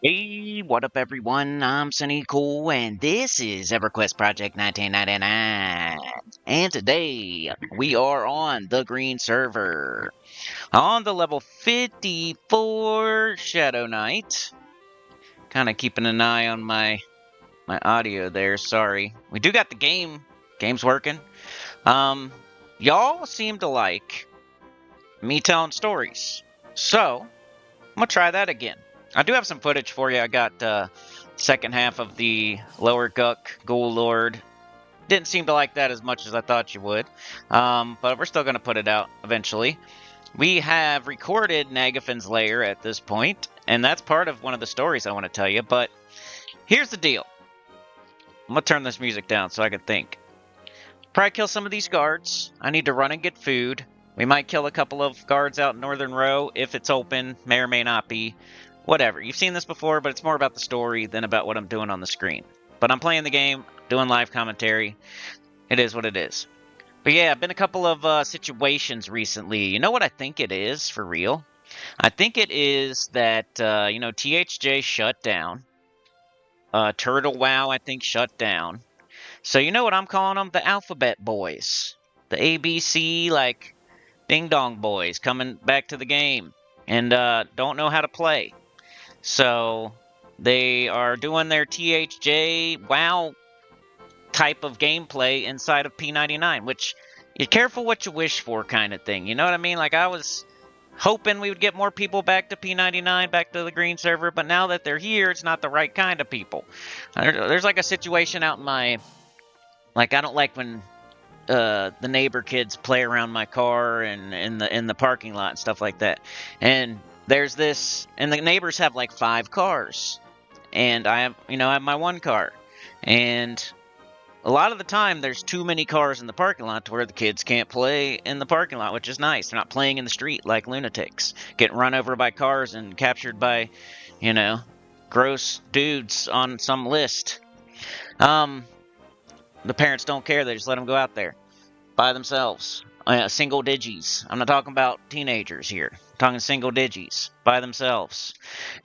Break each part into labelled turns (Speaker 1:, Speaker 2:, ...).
Speaker 1: Hey, what up, everyone? I'm Sinnycool, and this is EverQuest Project 1999. And today, we are on the green server, on the level 54 Shadow Knight. Kind of keeping an eye on my audio there, sorry. We do got the game's working. Um, y'all seem to like me telling stories, so I'm gonna try that again. I do have some footage for you. I got second half of the Lower Guck Ghoul Lord. Didn't seem to like that as much as I thought you would, but we're still gonna put it out eventually. We have recorded Nagafin's Lair at this point, and that's part of one of the stories I want to tell you. But here's the deal. I'm gonna turn this music down so I can think. Probably kill some of these guards. I need to run and get food. We might kill a couple of guards out in Northern Row if it's open. May or may not be. Whatever. You've seen this before, but it's more about the story than about what I'm doing on the screen. But I'm playing the game, doing live commentary. It is what it is. But yeah, been a couple of situations recently. You know what I think it is, for real? I think it is that, THJ shut down. Turtle Wow, I think, shut down. So you know what I'm calling them? The Alphabet Boys. The ABC, like, Ding Dong Boys coming back to the game. And don't know how to play. So they are doing their THJ WoW type of gameplay inside of P99, which you're careful what you wish for kind of thing. You know what I mean? Like, I was hoping we would get more people back to P99, back to the green server, but now that they're here, it's not the right kind of people. There's like a situation out in my... Like, I don't like when the neighbor kids play around my car and in the parking lot and stuff like that. And there's this... And the neighbors have like 5 cars. And I have my one car. And a lot of the time, there's too many cars in the parking lot to where the kids can't play in the parking lot, which is nice. They're not playing in the street like lunatics, getting run over by cars and captured by, gross dudes on some list. Um, the parents don't care. They just let them go out there by themselves. Single digis. I'm not talking about teenagers here. I'm talking single digis by themselves.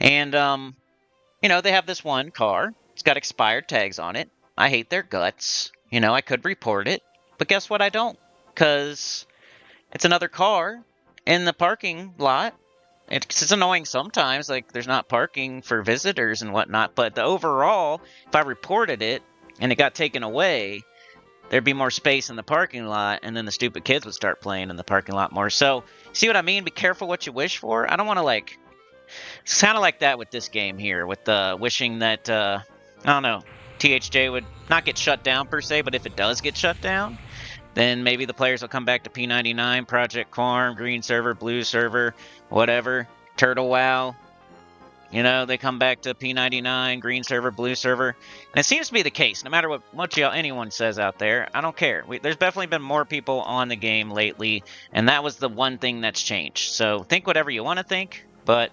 Speaker 1: And, they have this one car. It's got expired tags on it. I hate their guts. I could report it. But guess what? I don't. Because it's another car in the parking lot. It's annoying sometimes. Like, there's not parking for visitors and whatnot. But the overall, if I reported it and it got taken away, there'd be more space in the parking lot. And then the stupid kids would start playing in the parking lot more. So, see what I mean? Be careful what you wish for. I don't want to, it's kind of like that with this game here, with wishing that, I don't know, THJ would not get shut down per se, but if it does get shut down, then maybe the players will come back to P99, Project Farm, Green Server, Blue Server, whatever, Turtle WoW. They come back to P99, Green Server, Blue Server. And it seems to be the case, no matter what anyone says out there. I don't care. There's definitely been more people on the game lately, and that was the one thing that's changed. So think whatever you want to think, but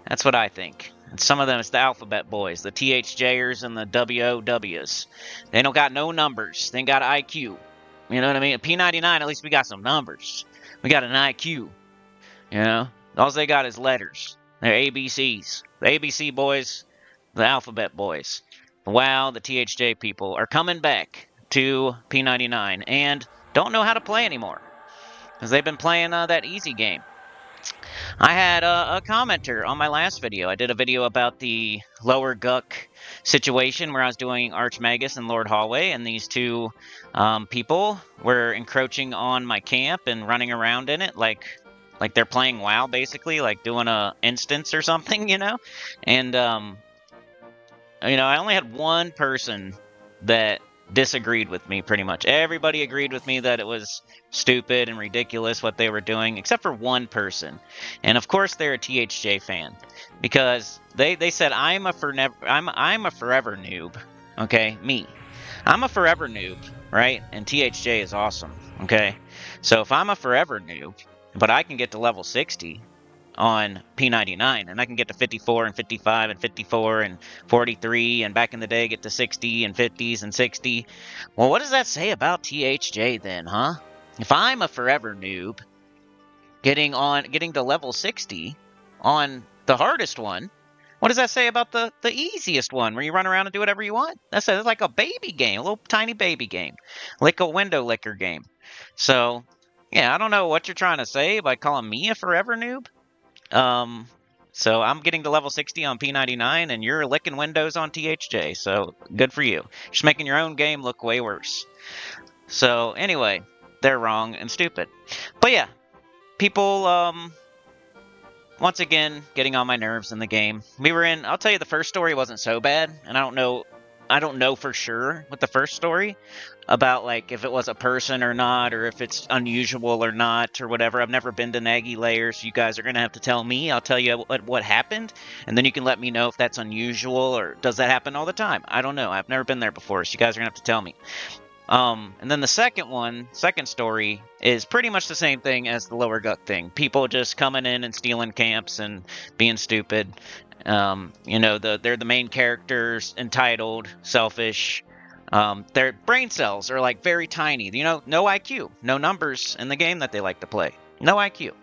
Speaker 1: that's what I think. And some of them, it's the alphabet boys, the THJers and the WOWs. They don't got no numbers. They ain't got IQ. You know what I mean? At P99, at least we got some numbers. We got an IQ. All they got is letters. They're ABCs. The ABC boys, the alphabet boys. Wow, the THJ people are coming back to P99 and don't know how to play anymore. Because they've been playing that easy game. I had a commenter on my last video. I did a video about the Lower Guck situation where I was doing Archmagus and Lord Hallway, and these two people were encroaching on my camp and running around in it like they're playing WoW, basically, like doing a instance or something, And, I only had one person that disagreed with me, pretty much. Everybody agreed with me that it was stupid and ridiculous what they were doing, except for one person. And of course they're a THJ fan, because they said I'm a forever noob. Okay, me. I'm a forever noob, right? And THJ is awesome. Okay, so if I'm a forever noob, but I can get to level 60 on P99, and I can get to 54 and 55 and 54 and 43, and back in the day get to 60 and 50s and 60. Well, what does that say about THJ then, huh? If I'm a forever noob getting to level 60 on the hardest one, What does that say about the easiest one where you run around and do whatever you want? That's like a baby game, a little tiny baby game, like a window licker game. So, yeah, I don't know what you're trying to say by calling me a forever noob. So I'm getting to level 60 on P99, and you're licking windows on THJ. So good for you. Just making your own game look way worse. So anyway, they're wrong and stupid. But yeah, people once again getting on my nerves in the game. I'll tell you, the first story wasn't so bad, and I don't know for sure with the first story about like if it was a person or not, or if it's unusual or not, or whatever. I've never been to Naggie Lair, so you guys are gonna have to tell me. I'll tell you what happened, and then you can let me know if that's unusual or does that happen all the time. I don't know. I've never been there before, so you guys are gonna have to tell me. And then the second story, is pretty much the same thing as the lower gut thing. People just coming in and stealing camps and being stupid. They're the main characters, entitled, selfish. Their brain cells are like very tiny. No IQ, no numbers in the game that they like to play. No IQ. You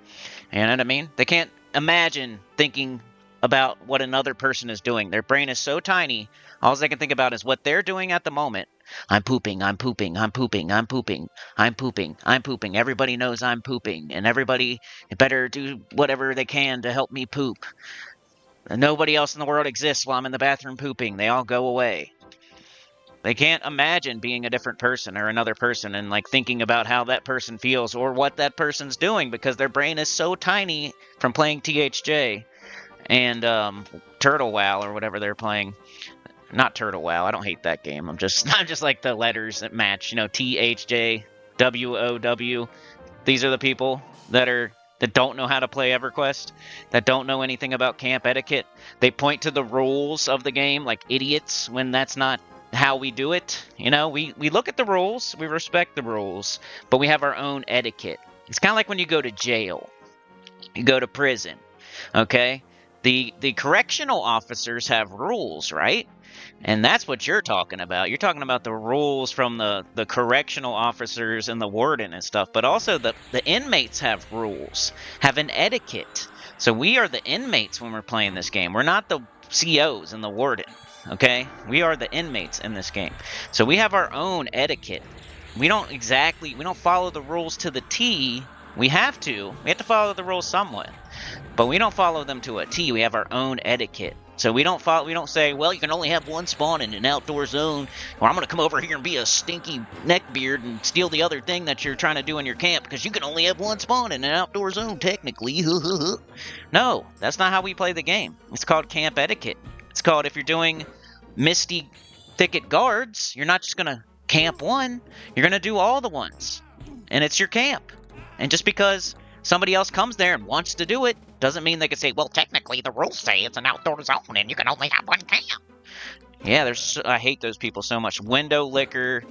Speaker 1: know what I mean? They can't imagine thinking about what another person is doing. Their brain is so tiny, all they can think about is what they're doing at the moment. I'm pooping, I'm pooping, I'm pooping, I'm pooping, I'm pooping, I'm pooping. Everybody knows I'm pooping, and everybody better do whatever they can to help me poop. And nobody else in the world exists while I'm in the bathroom pooping. They all go away. They can't imagine being a different person or another person and like thinking about how that person feels or what that person's doing because their brain is so tiny from playing THJ and Turtle Wow or whatever they're playing. Not Turtle Wow. I don't hate that game. I'm just like the letters that match. THJ, WOW. These are the people that don't know how to play EverQuest, that don't know anything about camp etiquette. They point to the rules of the game like idiots when that's not how we do it. We look at the rules, we respect the rules, but we have our own etiquette. It's kind of like when you go to jail, you go to prison, okay? The correctional officers have rules, right? And that's what you're talking about. You're talking about the rules from the correctional officers and the warden and stuff. But also the inmates have rules, have an etiquette. So we are the inmates when we're playing this game. We're not the COs and the warden, okay? We are the inmates in this game. So we have our own etiquette. We don't follow the rules to the T. We have to follow the rules somewhat. But we don't follow them to a T. We have our own etiquette. So we don't say, well, you can only have one spawn in an outdoor zone, or I'm going to come over here and be a stinky neckbeard and steal the other thing that you're trying to do in your camp, because you can only have one spawn in an outdoor zone, technically. No, that's not how we play the game. It's called camp etiquette. It's called, if you're doing Misty Thicket Guards, you're not just going to camp one, you're going to do all the ones. And it's your camp. And just because somebody else comes there and wants to do it doesn't mean they can say, well, technically the rules say it's an outdoor zone and you can only have one camp. Yeah, I hate those people so much. Window licker,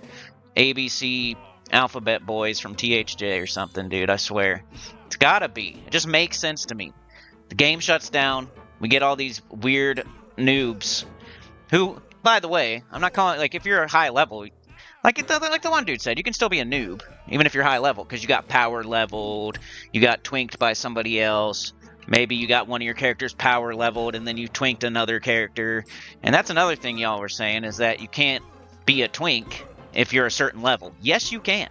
Speaker 1: ABC, alphabet boys from THJ or something, dude, I swear. It's gotta be. It just makes sense to me. The game shuts down. We get all these weird noobs who, by the way, I'm not calling, like, if you're a high level, like the one dude said, you can still be a noob, even if you're high level, because you got power leveled, you got twinked by somebody else, maybe you got one of your characters power leveled, and then you twinked another character. And that's another thing y'all were saying, is that you can't be a twink if you're a certain level. Yes, you can.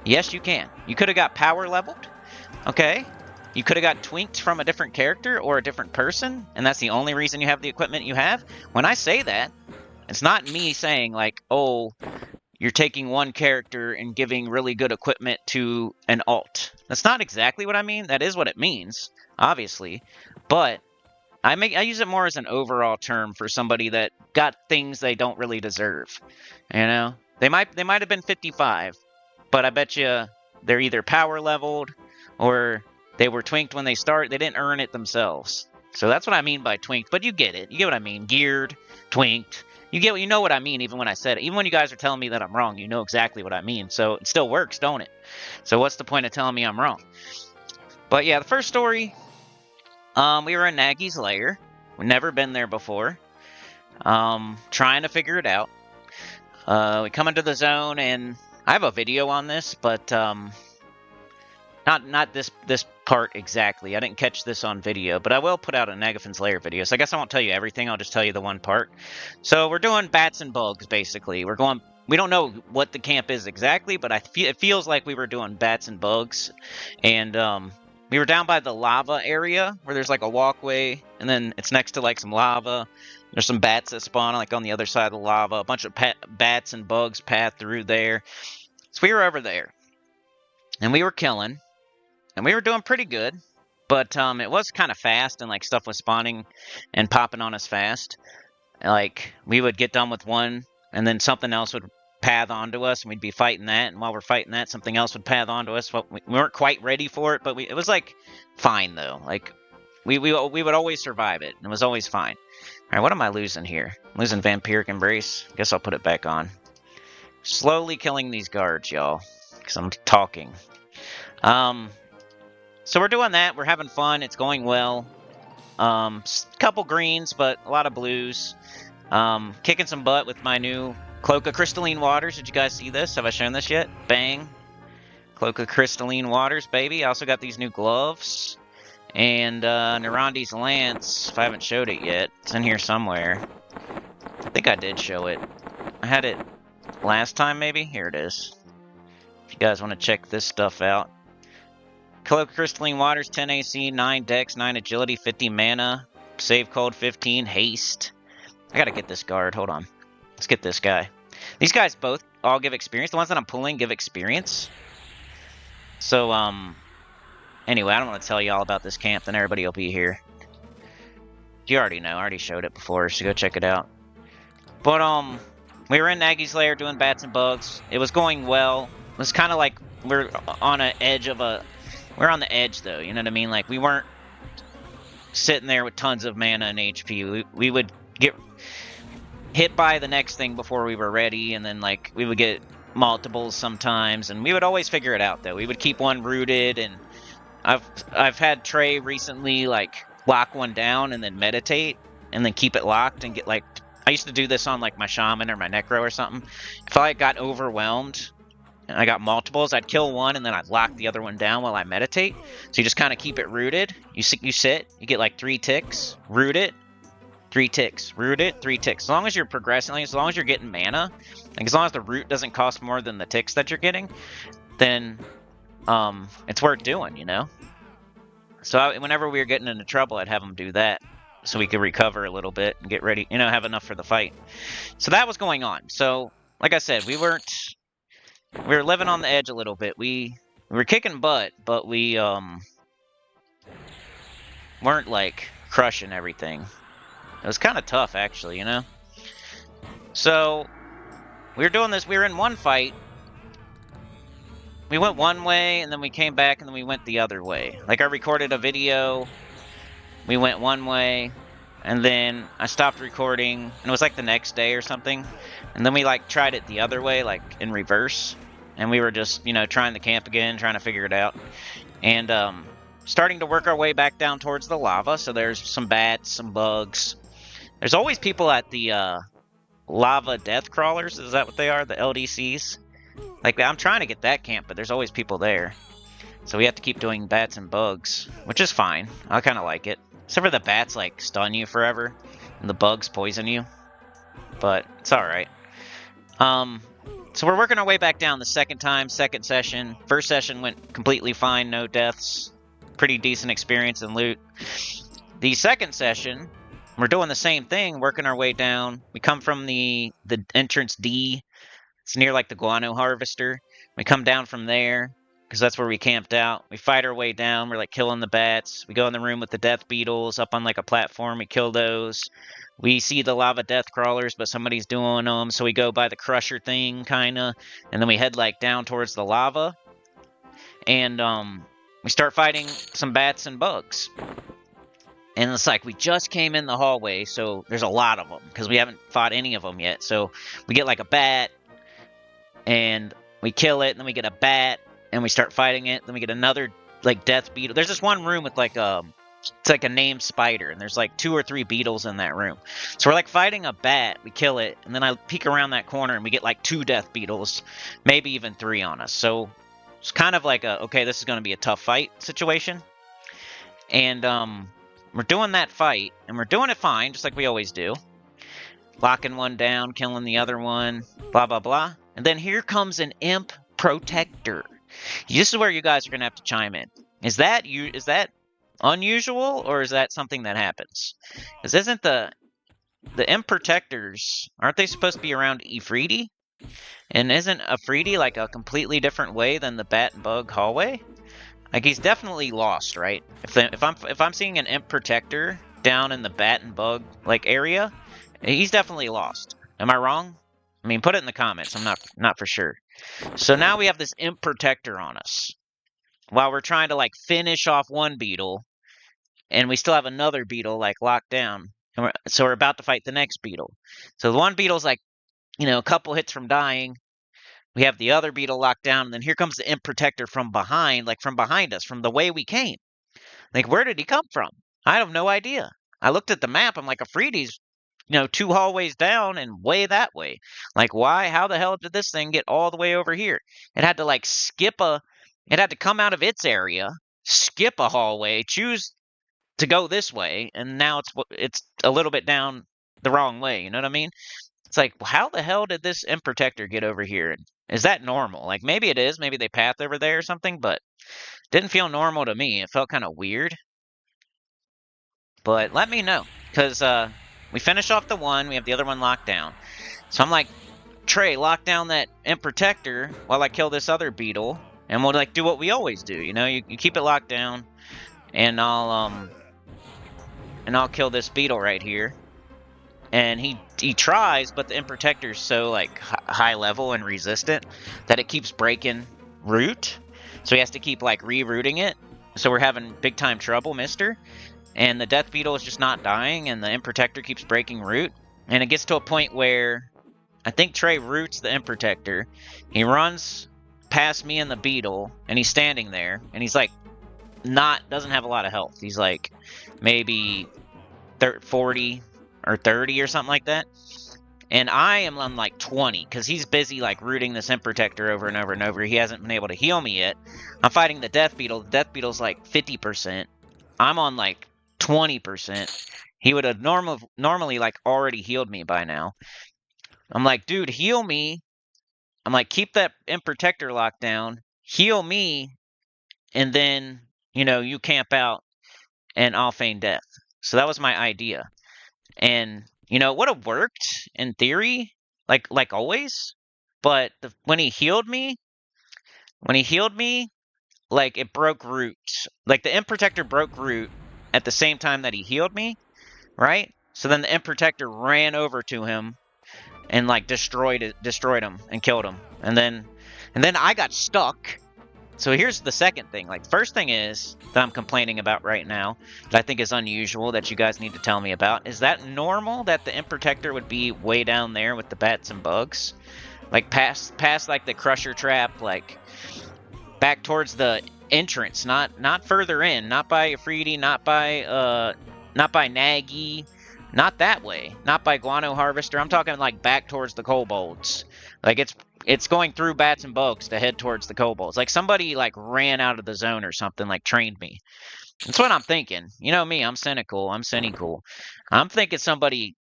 Speaker 1: Yes, you can. You could have got power leveled, okay? You could have got twinked from a different character or a different person, and that's the only reason you have the equipment you have. When I say that, it's not me saying, like, oh, you're taking one character and giving really good equipment to an alt. That's not exactly what I mean. That is what it means, obviously. But I use it more as an overall term for somebody that got things they don't really deserve. They might have been 55, but I bet you they're either power leveled or they were twinked when they start. They didn't earn it themselves. So that's what I mean by twinked. But you get it. You get what I mean. Geared, twinked. You know what I mean, even when I said it. Even when you guys are telling me that I'm wrong, you know exactly what I mean. So it still works, don't it? So what's the point of telling me I'm wrong? But yeah, the first story, we were in Naggie's Lair. We've never been there before. Trying to figure it out. We come into the zone, and I have a video on this, but Not this part exactly. I didn't catch this on video, but I will put out a Nagaffin's Lair video. So I guess I won't tell you everything. I'll just tell you the one part. So we're doing bats and bugs basically. We're going. We don't know what the camp is exactly, but it feels like we were doing bats and bugs, and we were down by the lava area where there's like a walkway, and then it's next to like some lava. There's some bats that spawn like on the other side of the lava. A bunch of bats and bugs path through there. So we were over there, and we were killing. And we were doing pretty good, but it was kind of fast, and like stuff was spawning and popping on us fast. Like we would get done with one, and then something else would path onto us, and we'd be fighting that. And while we're fighting that, something else would path onto us. Well, we weren't quite ready for it, but it was like fine though. Like we would always survive it. It was always fine. All right, what am I losing here? I'm losing Vampiric Embrace. Guess I'll put it back on. Slowly killing these guards, y'all, because I'm talking. So we're doing that. We're having fun. It's going well. Couple greens, but a lot of blues. Kicking some butt with my new Cloak of Crystalline Waters. Did you guys see this? Have I shown this yet? Bang. Cloak of Crystalline Waters, baby. I also got these new gloves. And Nerandi's Lance, if I haven't showed it yet. It's in here somewhere. I think I did show it. I had it last time, maybe? Here it is. If you guys want to check this stuff out. Cloak of Crystalline Waters, 10 AC, 9 Dex, 9 Agility, 50 Mana, Save Cold, 15, Haste. I gotta get this guard, hold on. Let's get this guy. These guys both all give experience. The ones that I'm pulling give experience. So, anyway, I don't want to tell you all about this camp, then everybody will be here. You already know, I already showed it before, so go check it out. But, we were in Naggie's Lair doing bats and bugs. It was going well. It was kind of like we're on an edge of a... We're on the edge, though, you know what I mean? Like, we weren't sitting there with tons of mana and HP. We would get hit by the next thing before we were ready, and then, like, we would get multiples sometimes, and we would always figure it out, though. We would keep one rooted, and I've had Trey recently, like, lock one down and then meditate, and then keep it locked and get, like... I used to do this on, like, my Shaman or my Necro or something. If I got overwhelmed... and I got multiples, I'd kill one, and then I'd lock the other one down while I meditate. So you just kind of keep it rooted. You sit, you get like 3 ticks, root it, 3 ticks, root it, 3 ticks. As long as you're progressing, as long as you're getting mana, like as long as the root doesn't cost more than the ticks that you're getting, then it's worth doing, you know? So whenever we were getting into trouble, I'd have them do that so we could recover a little bit and get ready, you know, have enough for the fight. So that was going on. So, like I said, we were living on the edge a little bit. We were kicking butt, but we weren't like crushing everything. It was kind of tough, actually, you know? So we were doing this. We were in one fight. We went one way, and then we came back, and then we went the other way. Like, I recorded a video. We went one way, and then I stopped recording, and it was like the next day or something. And then we like tried it the other way, like in reverse. And we were just, you know, trying the camp again, trying to figure it out. And starting to work our way back down towards the lava. So there's some bats, some bugs. There's always people at the lava death crawlers. Is that what they are? The LDCs? Like, I'm trying to get that camp, but there's always people there. So we have to keep doing bats and bugs, which is fine. I kind of like it. Except for the bats, like, stun you forever. And the bugs poison you. But it's alright. So we're working our way back down the second time, second session. First session went completely fine, no deaths. Pretty decent experience and loot. The second session, we're doing the same thing, working our way down. We come from the entrance D. It's near like the guano harvester. We come down from there, because that's where we camped out. We fight our way down. We're like killing the bats. We go in the room with the death beetles up on like a platform. We kill those. We see the lava death crawlers, but somebody's doing them, so we go by the crusher thing, kinda, and then we head like down towards the lava, and we start fighting some bats and bugs. And it's like we just came in the hallway, so there's a lot of them because we haven't fought any of them yet. So we get like a bat, and we kill it, and then we get a bat, and we start fighting it. Then we get another like death beetle. There's this one room with like it's like a named spider, and there's like 2 or 3 beetles in that room. So we're like fighting a bat, we kill it, and then I peek around that corner, and we get like 2 death beetles, maybe even 3 on us. So It's kind of like a, okay, this is going to be a tough fight situation. And we're doing that fight, and we're doing it fine, just like we always do. Locking one down, killing the other one, blah, blah, blah. And then here comes an imp protector. This is where you guys are going to have to chime in. Is that unusual, or is that something that happens? Because isn't the imp protectors, aren't they supposed to be around Ifriti? And isn't Ifriti like a completely different way than the bat and bug hallway? Like, he's definitely lost, right? If I'm seeing an imp protector down in the bat and bug like area, he's definitely lost. Am I wrong? I mean, put it in the comments. I'm not for sure. So now we have this imp protector on us while we're trying to like finish off one beetle, and we still have another beetle like locked down. And so we're about to fight the next beetle. So the one beetle's like, you know, a couple hits from dying. We have the other beetle locked down, and then here comes the imp protector from behind, like from behind us, from the way we came. Like, where did he come from? I have no idea. I looked at the map. I'm like, Afridi's, you know, 2 hallways down and way that way. Like, why? How the hell did this thing get all the way over here? It had to like it had to come out of its area, skip a hallway, choose to go this way, and now it's a little bit down the wrong way. You know what I mean? It's like, how the hell did this imp protector get over here? Is that normal? Like, maybe it is. Maybe they path over there or something, but didn't feel normal to me. It felt kind of weird. But let me know, because we finished off the one. We have the other one locked down. So I'm like, Trey, lock down that imp protector while I kill this other beetle, and we'll like do what we always do. You know, you keep it locked down, and I'll kill this beetle right here. And he tries, but the imp protector's so like high level and resistant that it keeps breaking root. So he has to keep like rerouting it. So we're having big time trouble, mister. And the death beetle is just not dying, and the imp protector keeps breaking root. And it gets to a point where I think Trey roots the imp protector. He runs past me and the beetle, and he's standing there, and he's like doesn't have a lot of health. He's like maybe 40 or 30 or something like that. And I am on like 20 because he's busy like rooting this imp protector over and over and over. He hasn't been able to heal me yet. I'm fighting the death beetle. The death beetle's like 50%. I'm on like 20%. He would have normally like already healed me by now. I'm like, dude, heal me. I'm like, keep that imp protector locked down. Heal me. And then, you know, you camp out and I'll feign death. So that was my idea. And, you know, it would have worked in theory, like always. But when he healed me, like it broke root. Like the imp protector broke root at the same time that he healed me, right? So then the imp protector ran over to him and like destroyed him and killed him. And then I got stuck. So here's the second thing. Like, first thing is that I'm complaining about right now that I think is unusual that you guys need to tell me about. Is that normal that the imp protector would be way down there with the bats and bugs? Like past like the crusher trap, like back towards the entrance, not further in, not by Afridi, not by Naggie, not that way, not by Guano Harvester. I'm talking like back towards the kobolds. Like it's going through bats and bugs to head towards the kobolds. Like somebody like ran out of the zone or something, like trained me. That's what I'm thinking. You know me, I'm cynical. I'm thinking somebody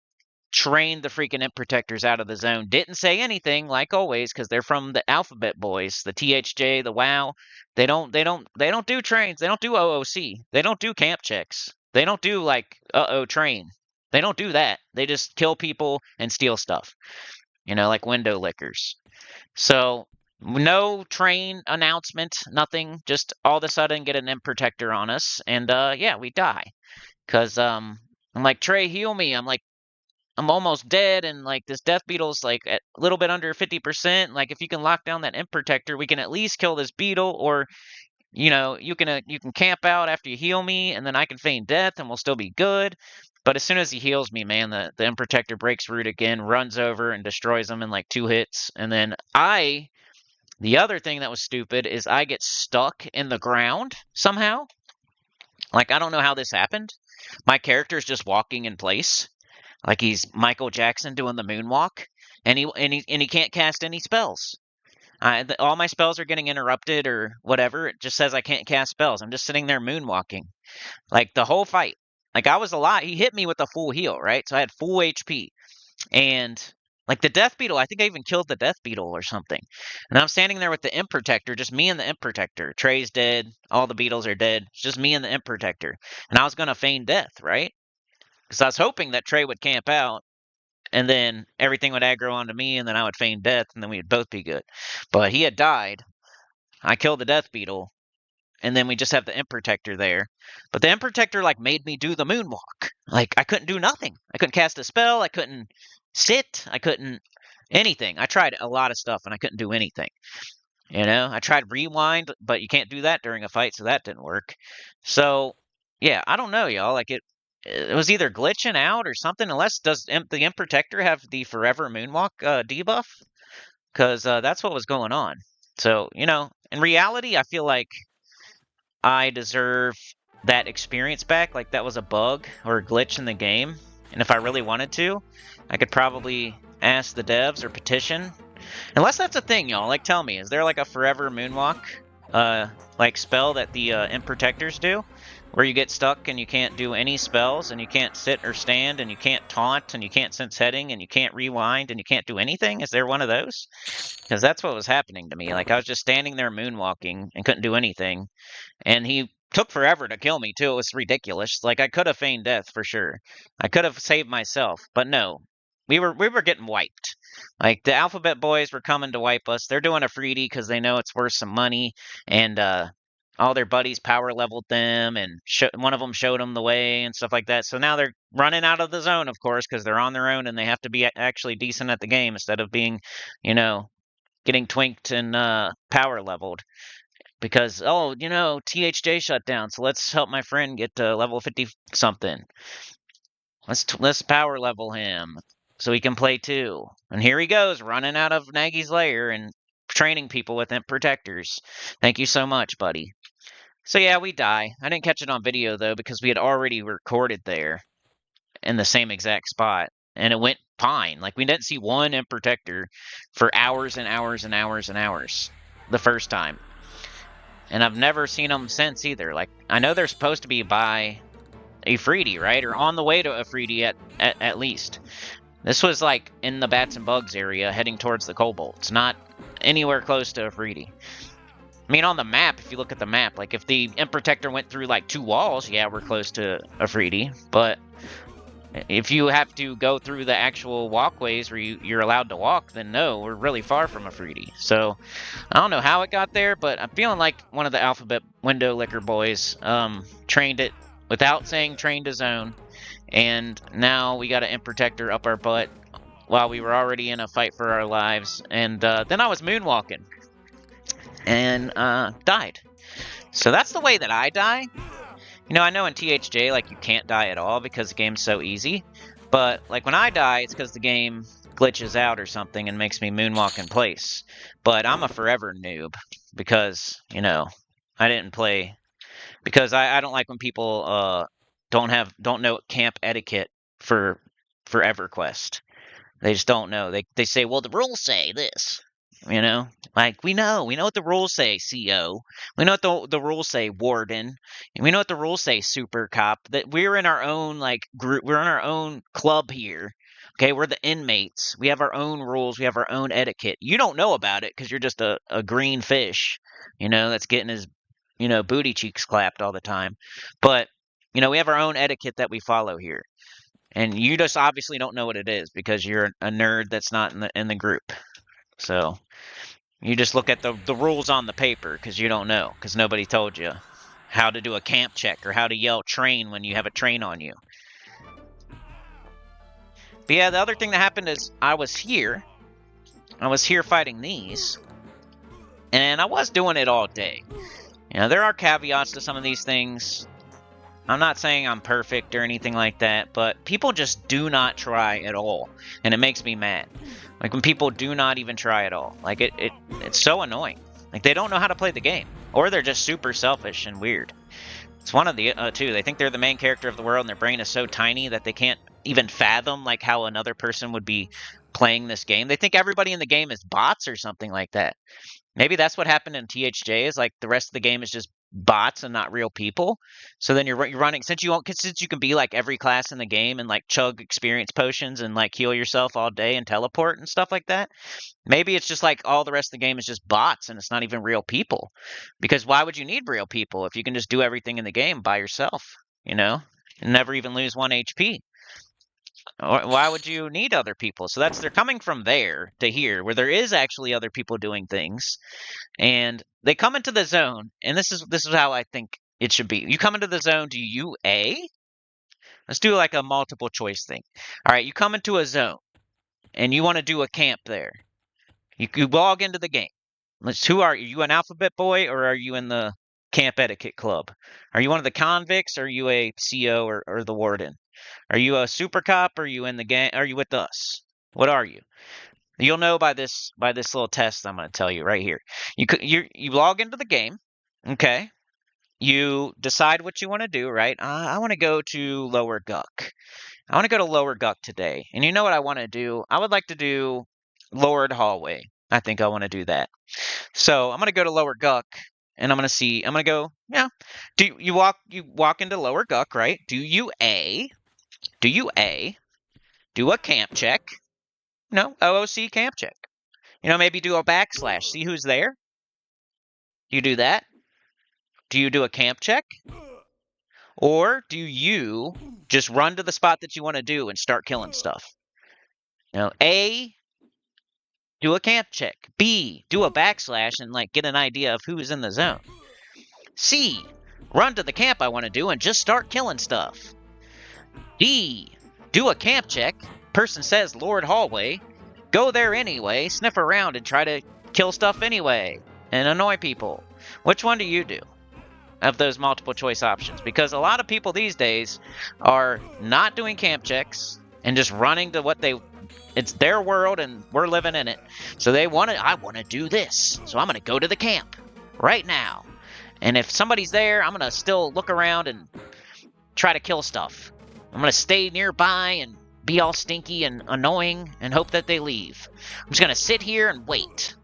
Speaker 1: trained the freaking imp protectors out of the zone. Didn't say anything, like always, because they're from the Alphabet Boys, the THJ, the WoW. They don't do trains. They don't do OOC. They don't do camp checks. They don't do like train. They don't do that. They just kill people and steal stuff. You know, like window lickers. So no train announcement, nothing. Just all of a sudden get an imp protector on us, and yeah, we die. Cause I'm like, Trey, heal me. I'm like, I'm almost dead, and like this death beetle's like at a little bit under 50%. Like, if you can lock down that imp protector, we can at least kill this beetle, or you know, you can camp out after you heal me, and then I can feign death, and we'll still be good. But as soon as he heals me, man, the imp protector breaks root again, runs over and destroys him in like 2 hits, and then the other thing that was stupid is I get stuck in the ground somehow. Like, I don't know how this happened. My character's just walking in place. Like he's Michael Jackson doing the moonwalk, and he can't cast any spells. All my spells are getting interrupted or whatever. It just says I can't cast spells. I'm just sitting there moonwalking. Like, the whole fight. Like, I was alive. He hit me with a full heal, right? So I had full HP. And, like, the Death Beetle, I think I even killed the Death Beetle or something. And I'm standing there with the Imp Protector, just me and the Imp Protector. Trey's dead. All the beetles are dead. It's just me and the Imp Protector. And I was going to feign death, right? Because I was hoping that Trey would camp out. And then everything would aggro onto me, and then I would feign death, and then we would both be good. But he had died. I killed the Death Beetle, and then we just have the Imp Protector there. But the Imp Protector, like, made me do the moonwalk. Like, I couldn't do nothing. I couldn't cast a spell. I couldn't sit. I couldn't anything. I tried a lot of stuff, and I couldn't do anything. You know, I tried rewind, but you can't do that during a fight, so that didn't work. So, yeah, I don't know, y'all. Like, it was either glitching out or something. Unless, does the Imp Protector have the Forever Moonwalk debuff? Because that's what was going on. So, you know, in reality, I feel like I deserve that experience back. Like, that was a bug or a glitch in the game. And if I really wanted to, I could probably ask the devs or petition. Unless that's a thing, y'all. Like, tell me, is there like a Forever Moonwalk like spell that the Imp Protectors do? Where you get stuck and you can't do any spells, and you can't sit or stand, and you can't taunt, and you can't sense heading, and you can't rewind, and you can't do anything? Is there one of those? Because that's what was happening to me. Like, I was just standing there moonwalking and couldn't do anything. And he took forever to kill me, too. It was ridiculous. Like, I could have feigned death for sure. I could have saved myself, but no. We were getting wiped. Like, the Alphabet Boys were coming to wipe us. They're doing a freebie because they know it's worth some money, and all their buddies power leveled them, and one of them showed them the way and stuff like that. So now they're running out of the zone, of course, because they're on their own, and they have to be actually decent at the game instead of being, you know, getting twinked and power leveled. Because, oh, you know, THJ shut down, so let's help my friend get to level 50 something. Let's power level him so he can play too. And here he goes, running out of Naggie's lair and training people with Imp Protectors. Thank you so much, buddy. So yeah, we die. I didn't catch it on video, though, because we had already recorded there in the same exact spot. And it went fine. Like, we didn't see one Imp Protector for hours and hours and hours and hours the first time. And I've never seen them since either. Like, I know they're supposed to be by Afridi, right? Or on the way to Afridi at least. This was like in the Bats and Bugs area heading towards the Kobolds, not anywhere close to Afridi. I mean, on the map, if you look at the map, like, if the Imp Protector went through like 2 walls, yeah, we're close to Afridi. But if you have to go through the actual walkways where you're allowed to walk, then no, we're really far from Afridi. So I don't know how it got there, but I'm feeling like one of the Alphabet Window Licker boys trained it without saying train to zone, and now we got an Imp Protector up our butt while we were already in a fight for our lives. And then I was moonwalking and died. So that's the way that I die. You know, I know in THJ, like, you can't die at all because the game's so easy. But, like, when I die, it's because the game glitches out or something and makes me moonwalk in place. But I'm a forever noob because, you know, I didn't play. Because I don't like when people don't know camp etiquette for EverQuest. They just don't know. They say, well, the rules say this. You know, like, we know what the rules say, CO. We know what the rules say, Warden. And we know what the rules say, Super Cop. That we're in our own, like, group. We're in our own club here. Okay, we're the inmates. We have our own rules. We have our own etiquette. You don't know about it because you're just a green fish, you know, that's getting his, you know, booty cheeks clapped all the time. But, you know, we have our own etiquette that we follow here. And you just obviously don't know what it is because you're a nerd that's not in the group. So you just look at the rules on the paper because you don't know, because nobody told you how to do a camp check or how to yell train when you have a train on you. But yeah, the other thing that happened is I was here fighting these, and I was doing it all day. You know, there are caveats to some of these things. I'm not saying I'm perfect or anything like that, but people just do not try at all, and it makes me mad. Like, when people do not even try at all. Like, it's so annoying. Like, they don't know how to play the game, or they're just super selfish and weird. It's one of the two. They think they're the main character of the world, and their brain is so tiny that they can't even fathom, like, how another person would be playing this game. They think everybody in the game is bots or something like that. Maybe that's what happened in THJ, is like the rest of the game is just bots and not real people. So then you're running, since you can be like every class in the game and like chug experience potions and like heal yourself all day and teleport and stuff like that. Maybe it's just like all the rest of the game is just bots and it's not even real people. Because why would you need real people if you can just do everything in the game by yourself, you know? And never even lose 1 HP. Why would you need other people? So they're coming from there to here, where there is actually other people doing things, and they come into the zone. And this is how I think it should be. You come into the zone. Do you A? Let's do like a multiple choice thing. All right, you come into a zone, and you want to do a camp there. You log into the game. Who are you? You an alphabet boy, or are you in the camp etiquette club? Are you one of the convicts, or are you a CO or the warden? Are you a super cop? Or are you in the gang? Are you with us? What are you? You'll know by this little test I'm going to tell you right here. You log into the game, okay? You decide what you want to do, right? I want to go to Lower Guck. I want to go to Lower Guck today. And you know what I want to do? I would like to do Lowered Hallway. I think I want to do that. So I'm going to go to Lower Guck, and I'm going to see. I'm going to go. Yeah. Do you walk into Lower Guck, right? Do you A? Do a camp check? No, OOC camp check. Maybe do a backslash. See who's there? Do you do that? Do you do a camp check? Or do you just run to the spot that you want to do and start killing stuff? A, do a camp check. B, do a backslash and like get an idea of who's in the zone. C, run to the camp I want to do and just start killing stuff. D, do a camp check. Person says Lord Hallway. Go there anyway, sniff around and try to kill stuff anyway and annoy people. Which one do you do of those multiple choice options? Because a lot of people these days are not doing camp checks and just running to it's their world and we're living in it. So I want to do this. So I'm going to go to the camp right now. And if somebody's there, I'm going to still look around and try to kill stuff. I'm going to stay nearby and be all stinky and annoying and hope that they leave. I'm just going to sit here and wait.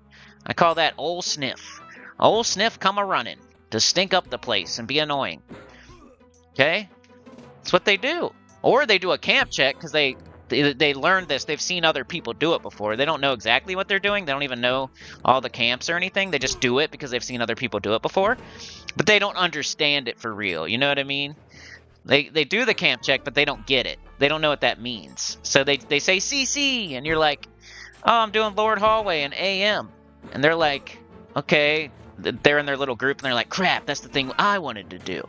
Speaker 1: I call that Old Sniff. Old Sniff come a-running to stink up the place and be annoying. Okay? That's what they do. Or they do a camp check because they learned this. They've seen other people do it before. They don't know exactly what they're doing. They don't even know all the camps or anything. They just do it because they've seen other people do it before. But they don't understand it for real. You know what I mean? They do the camp check, but they don't get it. They don't know what that means. So they say CC, and you're like, oh, I'm doing Lord Hallway and AM. And they're like, okay. They're in their little group, and they're like, crap, that's the thing I wanted to do.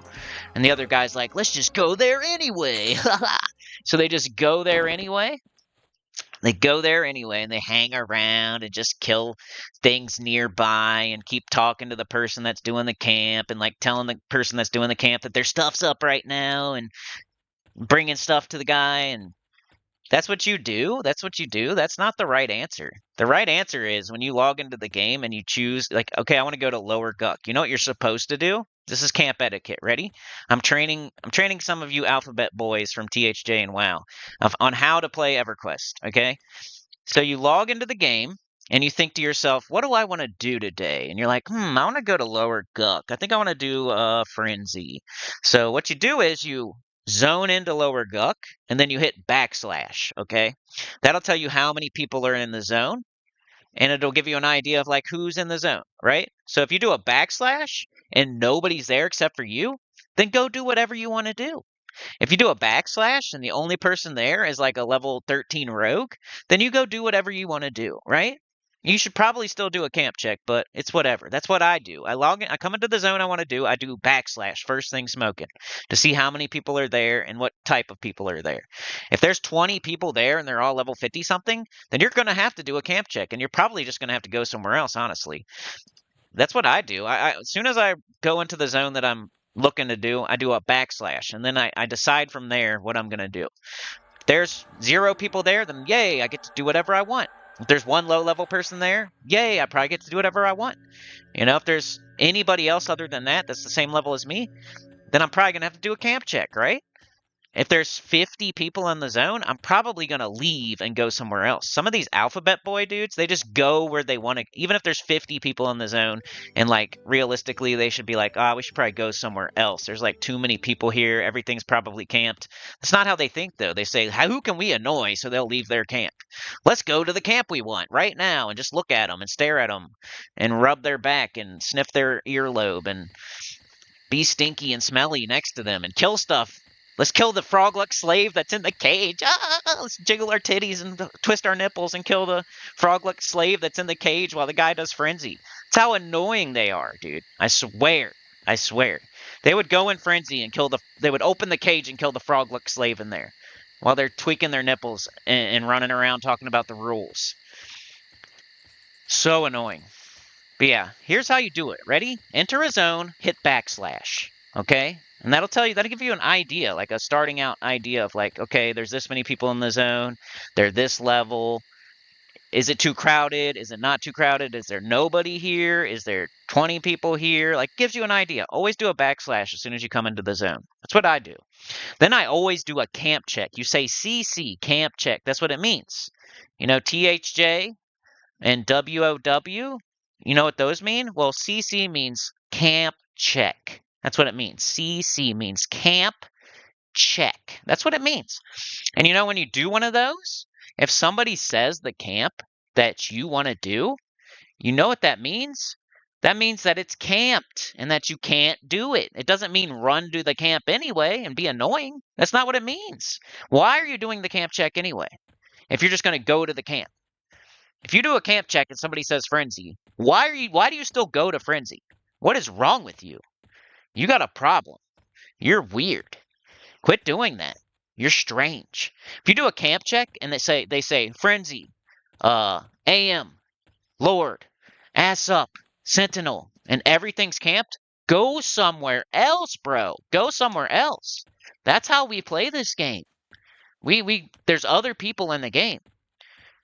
Speaker 1: And the other guy's like, let's just go there anyway. So they just go there anyway. They go there anyway, and they hang around and just kill things nearby and keep talking to the person that's doing the camp and like telling the person that's doing the camp that their stuff's up right now and bringing stuff to the guy. And that's what you do. That's what you do. That's not the right answer. The right answer is when you log into the game and you choose, like, okay, I want to go to Lower Guck. You know what you're supposed to do? This is camp etiquette. Ready? I'm training some of you alphabet boys from THJ and WoW on how to play EverQuest. Okay? So you log into the game and you think to yourself, what do I want to do today? And you're like, I want to go to Lower Guck. I think I want to do Frenzy. So what you do is you zone into Lower Guck, and then you hit backslash, okay? That'll tell you how many people are in the zone, and it'll give you an idea of like who's in the zone, right? So if you do a backslash and nobody's there except for you, then go do whatever you want to do. If you do a backslash and the only person there is like a level 13 rogue, then you go do whatever you want to do, right? You should probably still do a camp check, but it's whatever. That's what I do. I log in, I come into the zone I want to do, I do backslash, first thing smoking, to see how many people are there and what type of people are there. If there's 20 people there and they're all level 50 something, then you're going to have to do a camp check, and you're probably just going to have to go somewhere else, honestly. That's what I do. As soon as I go into the zone that I'm looking to do, I do a backslash, and then I decide from there what I'm going to do. If there's 0 people there, then yay, I get to do whatever I want. If there's 1 low-level person there, yay, I probably get to do whatever I want. If there's anybody else other than that that's the same level as me, then I'm probably going to have to do a camp check, right? If there's 50 people in the zone, I'm probably going to leave and go somewhere else. Some of these alphabet boy dudes, they just go where they want to. Even if there's 50 people in the zone, and like realistically, they should be like, we should probably go somewhere else. There's like too many people here. Everything's probably camped. That's not how they think, though. They say, who can we annoy so they'll leave their camp? Let's go to the camp we want right now and just look at them and stare at them and rub their back and sniff their earlobe and be stinky and smelly next to them and kill stuff. Let's kill the frog-like slave that's in the cage. Let's jiggle our titties and twist our nipples and kill the frog-like slave that's in the cage while the guy does frenzy. That's how annoying they are, dude. I swear. I swear. They would go in frenzy and they would open the cage and kill the frog-like slave in there while they're tweaking their nipples and running around talking about the rules. So annoying. But yeah, here's how you do it. Ready? Enter a zone, hit backslash. Okay? And that'll give you an idea, like a starting out idea of like, okay, there's this many people in the zone. They're this level. Is it too crowded? Is it not too crowded? Is there nobody here? Is there 20 people here? Like, gives you an idea. Always do a backslash as soon as you come into the zone. That's what I do. Then I always do a camp check. You say CC, camp check. That's what it means. You know, THJ and WOW. You know what those mean? Well, CC means camp check. That's what it means. CC means camp check. That's what it means. And you know, when you do one of those, if somebody says the camp that you want to do, you know what that means? That means that it's camped and that you can't do it. It doesn't mean run to the camp anyway and be annoying. That's not what it means. Why are you doing the camp check anyway? If you're just going to go to the camp. If you do a camp check and somebody says frenzy, why do you still go to frenzy? What is wrong with you? You got a problem. You're weird. Quit doing that. You're strange. If you do a camp check and they say frenzy, AM, Lord, ass up, sentinel, and everything's camped, go somewhere else, bro. Go somewhere else. That's how we play this game. There's other people in the game.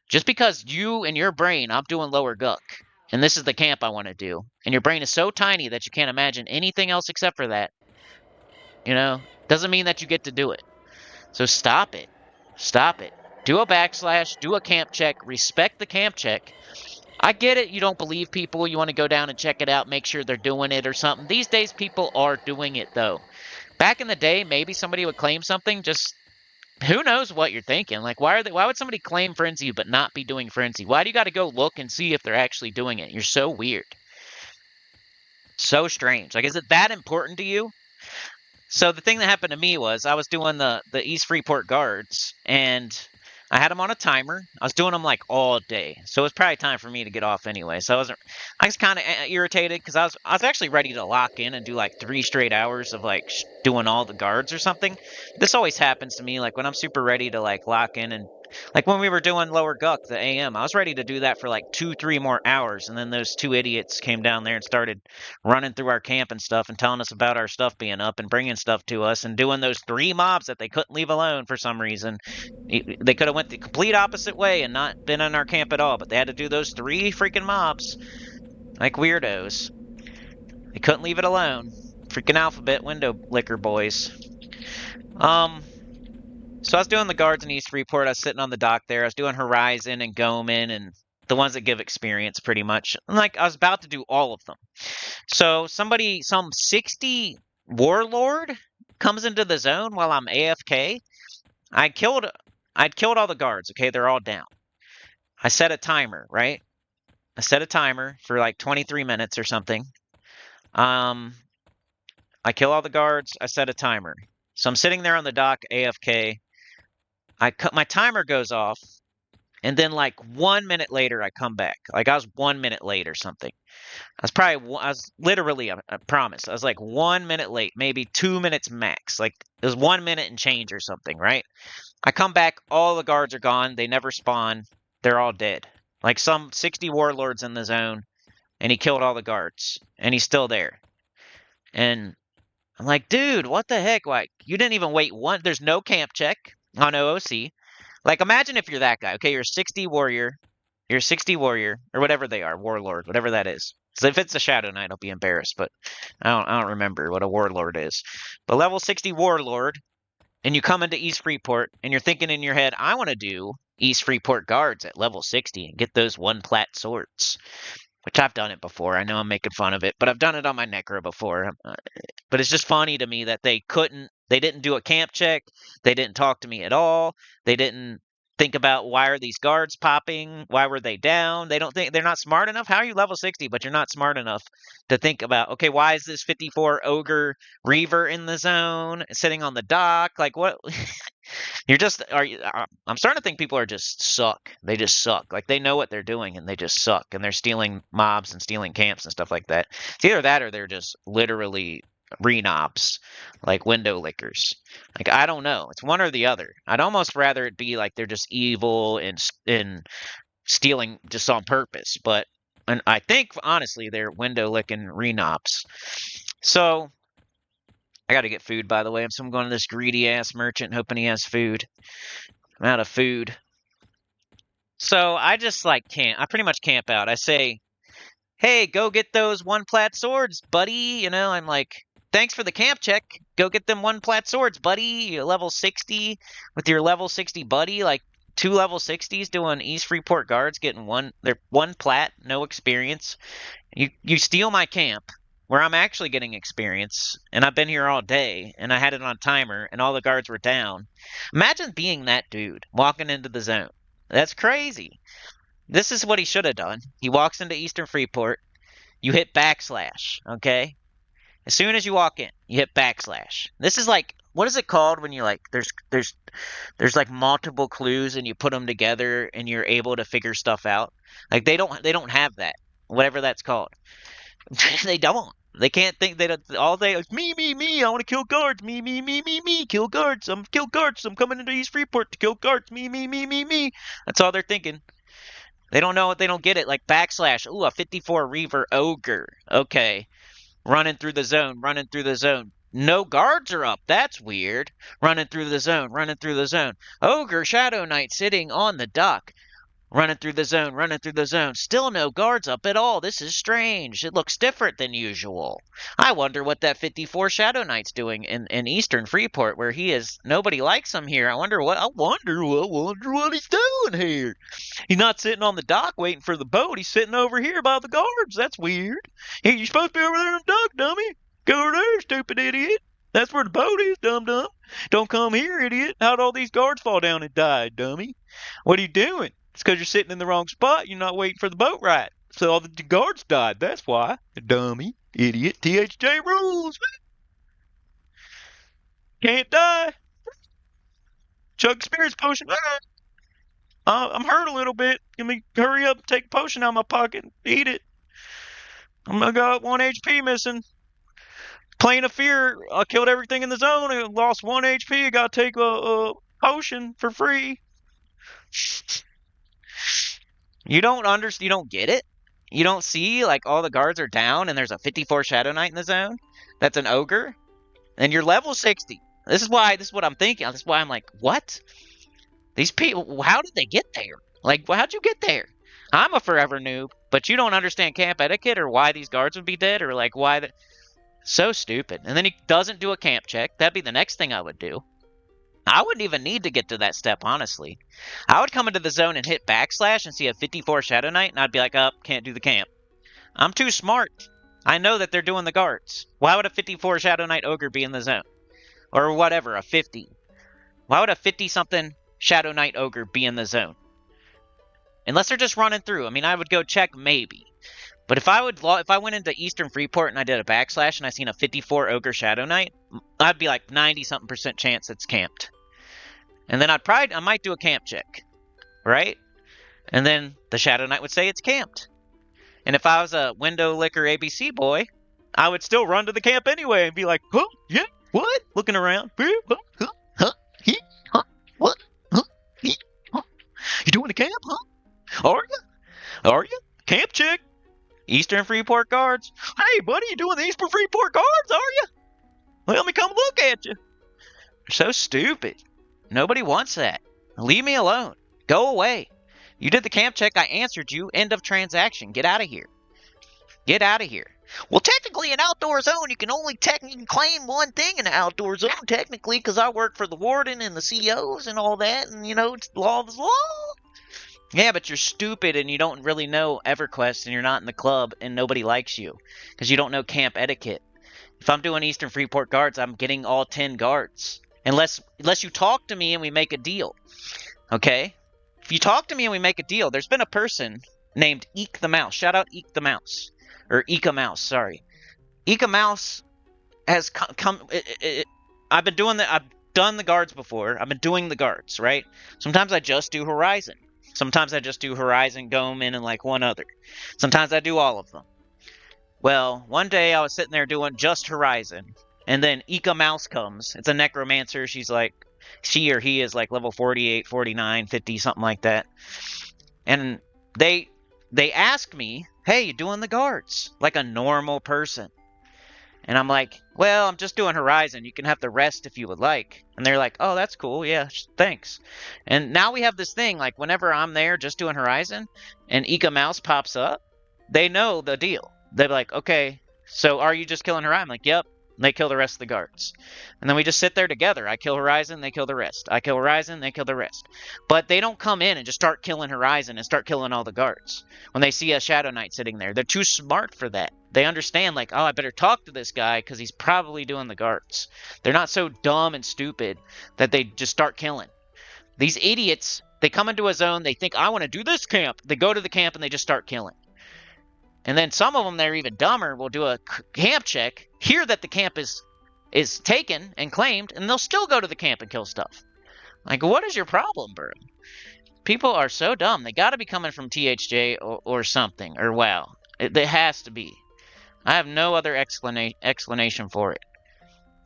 Speaker 1: Just because you and your brain, I'm doing lower guck, and this is the camp I want to do, and your brain is so tiny that you can't imagine anything else except for that, doesn't mean that you get to do it. So stop it. Stop it. Do a backslash, do a camp check, respect the camp check. I get it, you don't believe people, you want to go down and check it out, make sure they're doing it or something. These days, people are doing it, though. Back in the day, maybe somebody would claim something, just who knows what you're thinking? Like, why would somebody claim frenzy but not be doing frenzy? Why do you got to go look and see if they're actually doing it? You're so weird. So strange. Like, is it that important to you? So the thing that happened to me was I was doing the East Freeport guards, and I had them on a timer. I was doing them like all day, so it was probably time for me to get off anyway. So I was kind of irritated because I was actually ready to lock in and do like 3 straight hours of like doing all the guards or something. This always happens to me, like when I'm super ready to like lock in, and like when we were doing lower guck, the AM, I was ready to do that for like 2-3 more hours, and then those 2 idiots came down there and started running through our camp and stuff and telling us about our stuff being up and bringing stuff to us and doing those 3 mobs that they couldn't leave alone for some reason. They could have went the complete opposite way and not been in our camp at all, but they had to do those 3 freaking mobs like weirdos. They couldn't leave it alone. Freaking alphabet window licker boys. So I was doing the guards in East Freeport. I was sitting on the dock there. I was doing Horizon and Goman and the ones that give experience pretty much. And like, I was about to do all of them. So some 60 warlord comes into the zone while I'm AFK. I'd killed all the guards. Okay, they're all down. I set a timer, right? I set a timer for like 23 minutes or something. I kill all the guards. I set a timer. So I'm sitting there on the dock AFK. My timer goes off, and then like 1 minute later I come back. Like I was 1 minute late or something. I was literally, I promise, I was like 1 minute late, maybe 2 minutes max. Like it was 1 minute and change or something, right? I come back, all the guards are gone. They never spawn. They're all dead. Like some 60 warlords in the zone, and he killed all the guards, and he's still there. And I'm like, dude, what the heck? Like, you didn't even wait one. There's no camp check on OOC. Like, imagine if you're that guy. Okay, you're a 60 warrior. You're a 60 warrior, or whatever they are, warlord, whatever that is. So if it's a Shadow Knight, I'll be embarrassed, but I don't remember what a warlord is. But level 60 warlord, and you come into East Freeport, and you're thinking in your head, I want to do East Freeport guards at level 60 and get those one plat swords, which I've done it before. I know I'm making fun of it, but I've done it on my Necro before. But it's just funny to me that they didn't do a camp check. They didn't talk to me at all. They didn't think about why are these guards popping? Why were they down? They don't think they're not smart enough. How are you level 60, but you're not smart enough to think about, okay, why is this 54 ogre reaver in the zone sitting on the dock? Like what? I'm starting to think people are just suck. They just suck. Like they know what they're doing and they just suck and they're stealing mobs and stealing camps and stuff like that. It's either that or they're just literally renobs, like window lickers. Like I don't know. It's one or the other. I'd almost rather it be like they're just evil and stealing just on purpose. And I think honestly they're window licking renobs. So I got to get food, by the way. So I'm going to this greedy ass merchant hoping he has food. I'm out of food. So I just like camp. I pretty much camp out. I say, hey, go get those one plat swords, buddy. You know, I'm like, thanks for the camp check. Go get them one plat swords, buddy. You're level 60 with your level 60 buddy. Like 2 level 60s doing East Freeport guards, getting they're one plat, no experience. You steal my camp where I'm actually getting experience, and I've been here all day, and I had it on timer, and all the guards were down. Imagine being that dude walking into the zone. That's crazy. This is what he should have done. He walks into Eastern Freeport. You hit backslash, okay? As soon as you walk in, you hit backslash. This is like, what is it called when you like, there's like multiple clues and you put them together and you're able to figure stuff out. Like they don't have that, whatever that's called. They don't. They can't think. They don't. All they me. I want to kill guards. Me. Kill guards. I'm coming into East Freeport to kill guards. Me. That's all they're thinking. They don't know it. They don't get it. Like backslash. Ooh, a 54 Reaver Ogre. Okay, running through the zone. No guards are up. That's weird. Running through the zone. Ogre Shadow Knight sitting on the dock. Running through the zone. Still no guards up at all. This is strange. It looks different than usual. I wonder what that 54 Shadow Knight's doing in Eastern Freeport, where he is. Nobody likes him here. I wonder what he's doing here. He's not sitting on the dock waiting for the boat. He's sitting over here by the guards. That's weird. Hey, you're supposed to be over there on the dock, dummy. Go over there, stupid idiot. That's where the boat is, dum. Don't come here, idiot. How'd all these guards fall down and die, dummy? What are you doing? It's because you're sitting in the wrong spot. You're not waiting for the boat right. So all the guards died. That's why. Dummy. Idiot. THJ rules. Can't die. Chug spirits potion. I'm hurt a little bit. Let me hurry up and take a potion out of my pocket and eat it. I got 1 HP missing. Plane of fear. I killed everything in the zone. I lost 1 HP. I got to take a potion for free. You don't get it? You don't see, like, all the guards are down and there's a 54 Shadow Knight in the zone? That's an ogre? And you're level 60. This is what I'm thinking. This is why I'm like, what? These people, how did they get there? Like, how'd you get there? I'm a forever noob, but you don't understand camp etiquette or why these guards would be dead or, like, why. So stupid. And then he doesn't do a camp check. That'd be the next thing I would do. I wouldn't even need to get to that step, honestly. I would come into the zone and hit backslash and see a 54 Shadow Knight, and I'd be like, can't do the camp. I'm too smart. I know that they're doing the guards. Why would a 54 Shadow Knight Ogre be in the zone? Or whatever, a 50. Why would a 50-something Shadow Knight Ogre be in the zone? Unless they're just running through. I mean, I would go check maybe. But if I went into Eastern Freeport and I did a backslash and I seen a 54 Ogre Shadow Knight, I'd be like 90-something% chance it's camped. And then I might do a camp check, right? And then the Shadow Knight would say it's camped. And if I was a window licker ABC boy, I would still run to the camp anyway and be like, huh, yeah, what? Looking around. What? You doing the camp, huh? Are you? Camp check. Eastern Freeport guards. Hey, buddy, you doing the Eastern Freeport guards, are you? Well, let me come look at you. You're so stupid. Nobody wants that. Leave me alone. Go away. You did the camp check. I answered you. End of transaction. Get out of here. Get out of here. Well, technically, an outdoor zone, you can only technically claim one thing in an outdoor zone, technically, because I work for the warden and the COs and all that, and, it's law of the law. Yeah, but you're stupid and you don't really know EverQuest and you're not in the club and nobody likes you because you don't know camp etiquette. If I'm doing Eastern Freeport guards, I'm getting all 10 guards. Unless you talk to me and we make a deal. Okay? If you talk to me and we make a deal, there's been a person named Eek the Mouse. Shout out Eek the Mouse. Or Eka Mouse, sorry. Eka Mouse has come I've done the guards before. I've been doing the guards, right? Sometimes I just do Horizon. Sometimes I just do Horizon, Goman, and like one other. Sometimes I do all of them. Well, one day I was sitting there doing just Horizon, and then Eka Mouse comes. It's a necromancer. She's like, she or he is like level 48, 49, 50, something like that. And they ask me, hey, you doing the guards? Like a normal person. And I'm like, well, I'm just doing Horizon. You can have the rest if you would like. And they're like, oh, that's cool. Yeah, thanks. And now we have this thing, like whenever I'm there just doing Horizon and Eka Mouse pops up, they know the deal. They're like, okay, so are you just killing Horizon? I'm like, yep. And they kill the rest of the guards. And then we just sit there together. I kill Horizon, they kill the rest. I kill Horizon, they kill the rest. But they don't come in and just start killing Horizon and start killing all the guards. When they see a Shadow Knight sitting there, they're too smart for that. They understand, like, oh, I better talk to this guy because he's probably doing the guards. They're not so dumb and stupid that they just start killing. These idiots, they come into a zone, they think, I want to do this camp. They go to the camp and they just start killing. And then some of them, they're even dumber, will do a camp check, hear that the camp is taken and claimed, and they'll still go to the camp and kill stuff. Like, what is your problem, bro? People are so dumb. They got to be coming from THJ or something, or WoW. It has to be. I have no other explanation for it.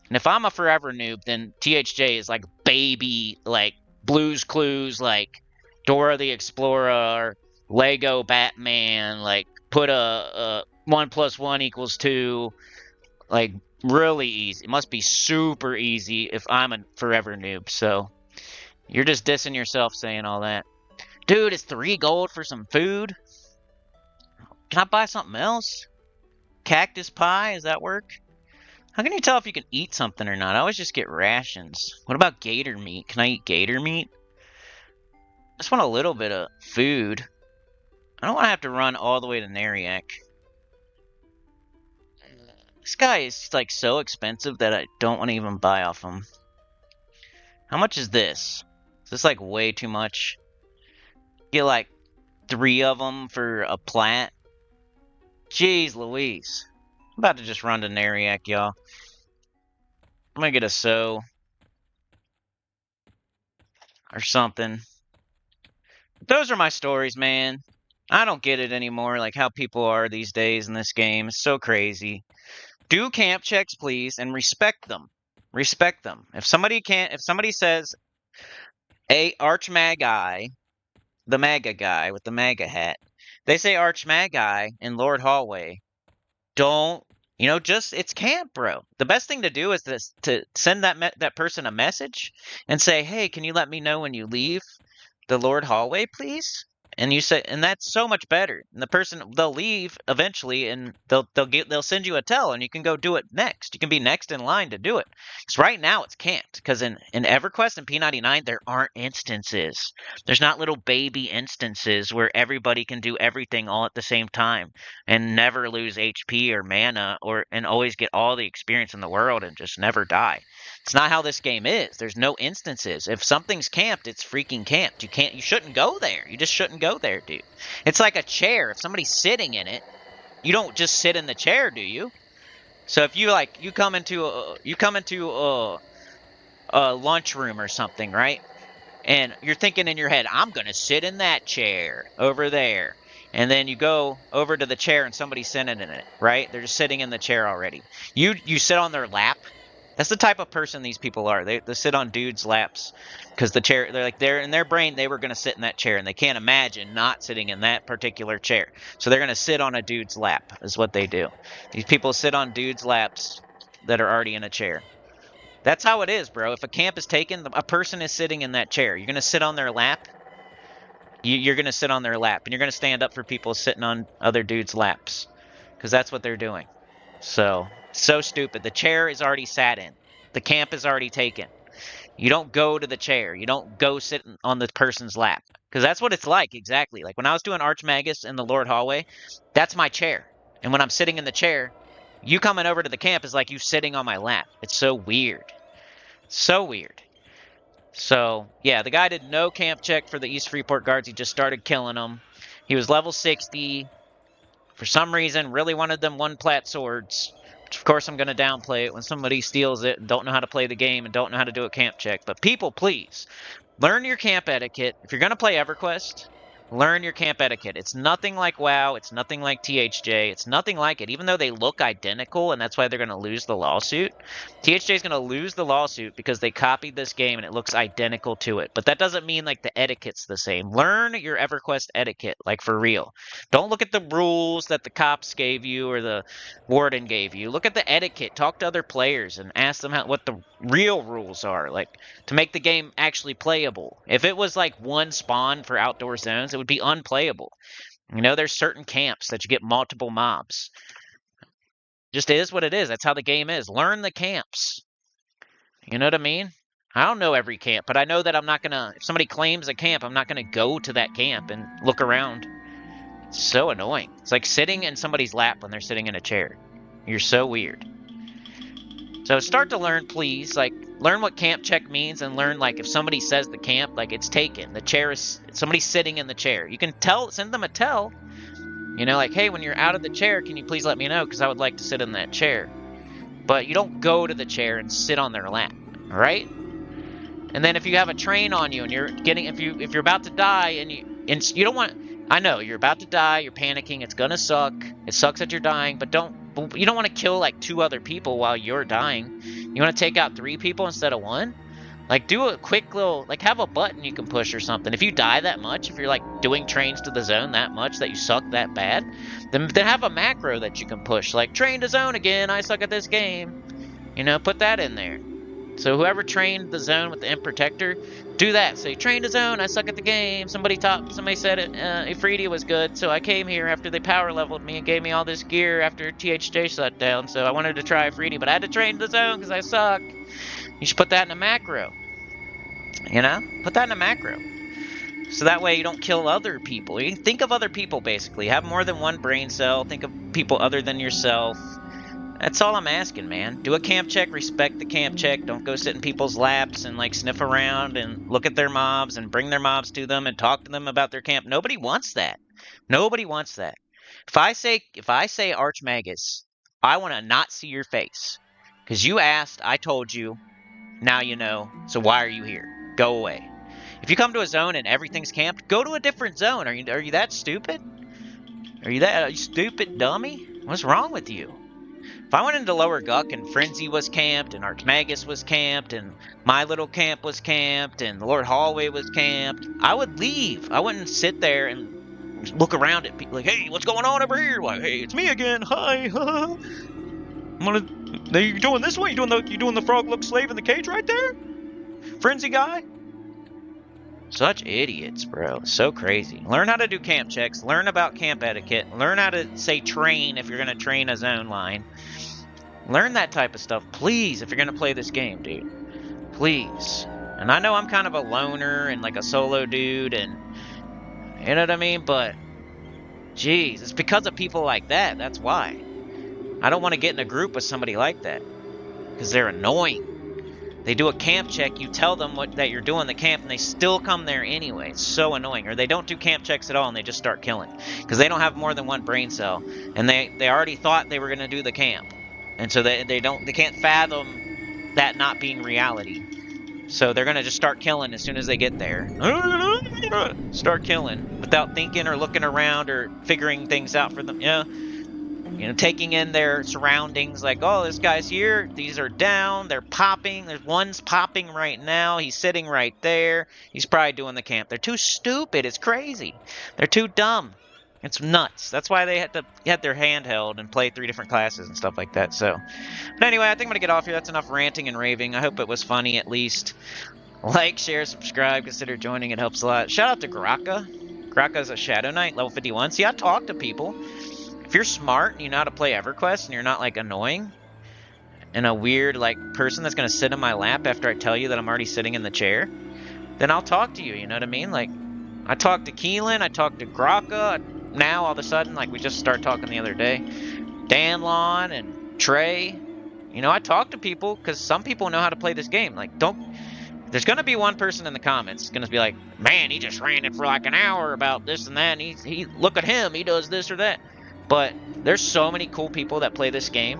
Speaker 1: And if I'm a forever noob, then THJ is like baby, like Blue's Clues, like Dora the Explorer, Lego Batman, like put a 1 + 1 = 2, like really easy. It must be super easy if I'm a forever noob. So you're just dissing yourself saying all that. Dude, it's 3 gold for some food. Can I buy something else? Cactus pie, does that work? How can you tell if you can eat something or not? I always just get rations. What about gator meat? Can I eat gator meat? I just want a little bit of food. I don't want to have to run all the way to Nariak. This guy is like so expensive that I don't want to even buy off him. How much is this? Is this like way too much? Get like 3 of them for a plat? Jeez Louise. I'm about to just run to Nariak, y'all. I'm gonna get a sow. Or something. Those are my stories, man. I don't get it anymore, like how people are these days in this game. It's so crazy. Do camp checks, please, and respect them. Respect them. If somebody says, hey, Archmagi, the MAGA guy with the MAGA hat, they say Archmagi in Lord Hallway, don't, just, it's camp, bro. The best thing to do is to send that person a message and say, hey, can you let me know when you leave the Lord Hallway, please? And you say, and that's so much better. And the person, they'll leave eventually, and they'll send you a tell, and you can go do it next. You can be next in line to do it. Because right now it's camped. Because in EverQuest and P99 there aren't instances. There's not little baby instances where everybody can do everything all at the same time and never lose HP or mana and always get all the experience in the world and just never die. It's not how this game is. There's no instances. If something's camped, it's freaking camped. You shouldn't go there. You just shouldn't go there, dude. It's like a chair. If somebody's sitting in it, you don't just sit in the chair, do you? So if you come into a lunchroom or something, right? And you're thinking in your head, I'm gonna sit in that chair over there. And then you go over to the chair and somebody's sitting in it, right? They're just sitting in the chair already. You sit on their lap. That's the type of person these people are. They sit on dudes' laps because they're in their brain they were going to sit in that chair and they can't imagine not sitting in that particular chair. So they're going to sit on a dude's lap is what they do. These people sit on dudes' laps that are already in a chair. That's how it is, bro. If a camp is taken, a person is sitting in that chair. You're going to sit on their lap. You're going to sit on their lap and you're going to stand up for people sitting on other dudes' laps. because that's what they're doing. So stupid. The chair is already sat in. The camp is already taken. You don't go to the chair. You don't go sit on the person's lap. Because that's what it's like, exactly. Like when I was doing Archmagus in the Lord Hallway, that's my chair. And when I'm sitting in the chair, you coming over to the camp is like you sitting on my lap. It's so weird. So weird. So, yeah, the guy did no camp check for the East Freeport guards. He just started killing them. He was level 60. For some reason, really wanted them one plat swords. Which, of course, I'm going to downplay it when somebody steals it and don't know how to play the game and don't know how to do a camp check. But people, please, learn your camp etiquette. If you're going to play EverQuest, learn your camp etiquette. It's nothing like WoW. It's nothing like THJ. It's nothing like it, even though they look identical, and that's why they're going to lose the lawsuit. THJ is going to lose the lawsuit because they copied this game and it looks identical to it. But that doesn't mean like the etiquette's the same. Learn your EverQuest etiquette, like for real. Don't look at the rules that the cops gave you or the warden gave you. Look at the etiquette. Talk to other players and ask them what the real rules are, like to make the game actually playable. If it was like one spawn for outdoor zones, it would be unplayable. You know, there's certain camps that you get multiple mobs. Just is what it is. That's how the game is. Learn the camps. You know what I mean? I don't know every camp, but I know that I'm not gonna, if somebody claims a camp, I'm not gonna go to that camp and look around. It's so annoying. It's like sitting in somebody's lap when they're sitting in a chair. You're so weird. So start to learn, please. Like, learn what camp check means and learn, like, if somebody says the camp, like, it's taken. The chair is, somebody's sitting in the chair. You can tell, send them a tell. You know, like, hey, when you're out of the chair, can you please let me know? Because I would like to sit in that chair. But you don't go to the chair and sit on their lap, all right? And then if you have a train on you and you're getting, if you're about to die and you don't want, I know you're about to die, you're panicking, it's gonna suck. It sucks that you're dying, but you don't want to kill like 2 other people while you're dying. You want to take out 3 people instead of 1? Like, do a quick little, like, have a button you can push or something. If you die that much, if you're like doing trains to the zone that much that you suck that bad, then have a macro that you can push, like train to zone again, I suck at this game. You know, put that in there. So whoever trained the zone with the Imp Protector, do that. Say, train to zone, I suck at the game. Somebody said it, Ifriti was good, so I came here after they power leveled me and gave me all this gear after THJ shut down, so I wanted to try Ifriti, but I had to train the zone because I suck. You should put that in a macro. You know? Put that in a macro. So that way you don't kill other people. You think of other people, basically. Have more than one brain cell. Think of people other than yourself. That's all I'm asking, man. Do a camp check, respect the camp check. Don't go sit in people's laps and like sniff around and look at their mobs and bring their mobs to them and talk to them about their camp. Nobody wants that. Nobody wants that. If I say Archmagus, I want to not see your face. Because you asked, I told you, now you know, so why are you here? Go away. If you come to a zone and everything's camped, go to a different zone. Are you that stupid? Are you stupid dummy? What's wrong with you? If I went into Lower Guck and Frenzy was camped, and Archmagus was camped, and my little camp was camped, and the Lord Hallway was camped, I would leave. I wouldn't sit there and look around at people like, hey, what's going on over here? Like, hey, it's me again. Hi. You doing this one? You doing the frog look slave in the cage right there? Frenzy guy? Such idiots, bro. So crazy. Learn how to do camp checks. Learn about camp etiquette. Learn how to say train if you're going to train a zone line. Learn that type of stuff, please, if you're going to play this game, dude. Please. And I know I'm kind of a loner and like a solo dude and, you know what I mean? But, geez, it's because of people like that. That's why. I don't want to get in a group with somebody like that. Because they're annoying. They do a camp check, you tell them that you're doing the camp, and they still come there anyway. It's so annoying. Or they don't do camp checks at all, and they just start killing. Because they don't have more than one brain cell. And they already thought they were going to do the camp. And so they can't fathom that not being reality. So they're going to just start killing as soon as they get there. Start killing without thinking or looking around or figuring things out for them. Yeah. You know, taking in their surroundings, like, oh, this guy's here, these are down, they're popping, there's one's popping right now, he's sitting right there, he's probably doing the camp. They're too stupid, it's crazy. They're too dumb. It's nuts. That's why they had to get their handheld and play 3 different classes and stuff like that, so. But anyway, I think I'm going to get off here. That's enough ranting and raving. I hope it was funny at least. Like, share, subscribe, consider joining, it helps a lot. Shout out to Graka. Graka's a Shadow Knight, level 51. See, I talk to people. if you're smart and you know how to play EverQuest and you're not like annoying and a weird like person that's gonna sit in my lap after I tell you that I'm already sitting in the chair, then I'll talk to you. You know what I mean? Like I talked to Keelan, I talked to Graka. Now all of a sudden, like we just started talking the other day, Danlon and Trey. You know, I talk to people because some people know how to play this game. Like, don't. There's gonna be one person in the comments gonna be like, "Man, he just ranted for like an hour about this and that. And he look at him, he does this or that." But there's so many cool people that play this game.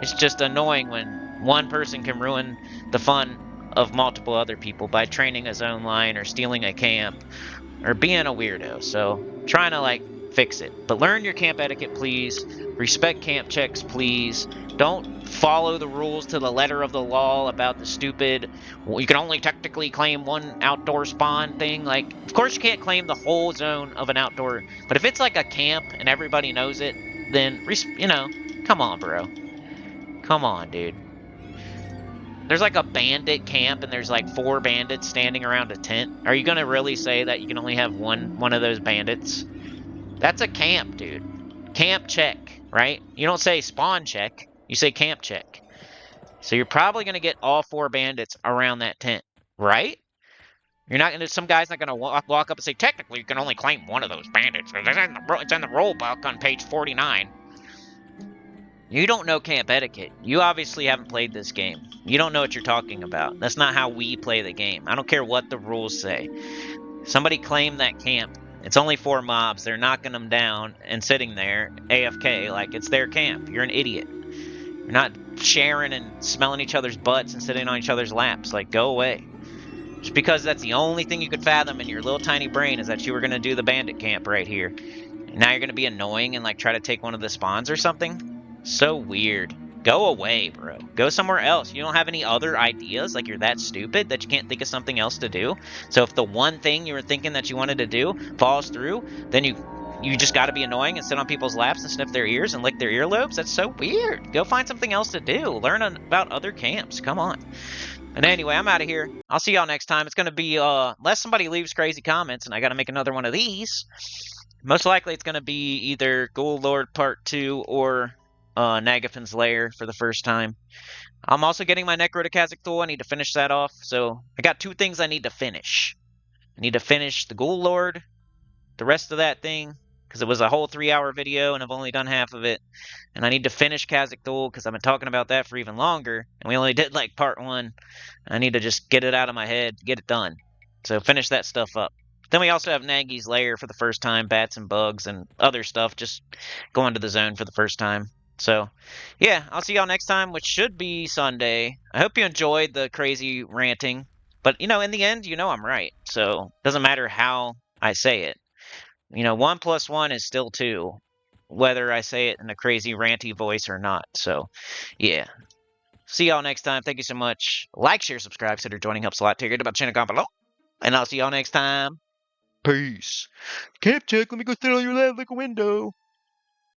Speaker 1: It's just annoying when one person can ruin the fun of multiple other people by training his own line or stealing a camp or being a weirdo. So trying to like fix it. But learn your camp etiquette, please. Respect camp checks, please. Don't follow the rules to the letter of the law about the stupid, well, you can only technically claim one outdoor spawn thing. Like, of course you can't claim the whole zone of an outdoor, but if it's like a camp and everybody knows it, then, you know, come on, bro. Come on, dude. There's like a bandit camp and there's like 4 bandits standing around a tent. Are you gonna really say that you can only have one of those bandits? That's a camp, dude. Camp check, right? You don't say spawn check. You say camp check. So you're probably gonna get all 4 bandits around that tent, right? You're not gonna. Some guy's not gonna walk up and say, technically, you can only claim one of those bandits. It's in the rule book on page 49. You don't know camp etiquette. You obviously haven't played this game. You don't know what you're talking about. That's not how we play the game. I don't care what the rules say. Somebody claimed that camp. It's only 4 mobs. They're knocking them down and sitting there AFK like it's their camp. You're an idiot. You're not sharing and smelling each other's butts and sitting on each other's laps. Like, go away. Just because that's the only thing you could fathom in your little tiny brain is that you were going to do the bandit camp right here. And now you're going to be annoying and like try to take one of the spawns or something? So weird. Go away, bro. Go somewhere else. You don't have any other ideas? Like, you're that stupid that you can't think of something else to do? So if the one thing you were thinking that you wanted to do falls through, then you just got to be annoying and sit on people's laps and sniff their ears and lick their earlobes? That's so weird. Go find something else to do. Learn about other camps. Come on. And anyway, I'm out of here. I'll see y'all next time. It's going to be, unless somebody leaves crazy comments and I got to make another one of these, most likely it's going to be either Ghoul Lord Part 2 or Nagafin's Lair for the first time. I'm also getting my Necrotic Tool. I need to finish that off. So I got 2 things I need to finish. I need to finish the Ghoul Lord, the rest of that thing, because it was a whole 3-hour video and I've only done half of it. And I need to finish Khazak-Thul because I've been talking about that for even longer. And we only did like part 1. I need to just get it out of my head, get it done. So finish that stuff up. Then we also have Naggie's Lair for the first time, bats and bugs and other stuff, just going to the zone for the first time. So, yeah, I'll see y'all next time, which should be Sunday. I hope you enjoyed the crazy ranting. But, you know, in the end, you know I'm right. So, it doesn't matter how I say it. You know, 1 + 1 is still 2, whether I say it in a crazy ranty voice or not. So, yeah. See y'all next time. Thank you so much. Like, share, subscribe. Consider joining. Helps a lot. Take care about the channel down below. And I'll see y'all next time. Peace. Camp check. Let me go sit on your lap like a window.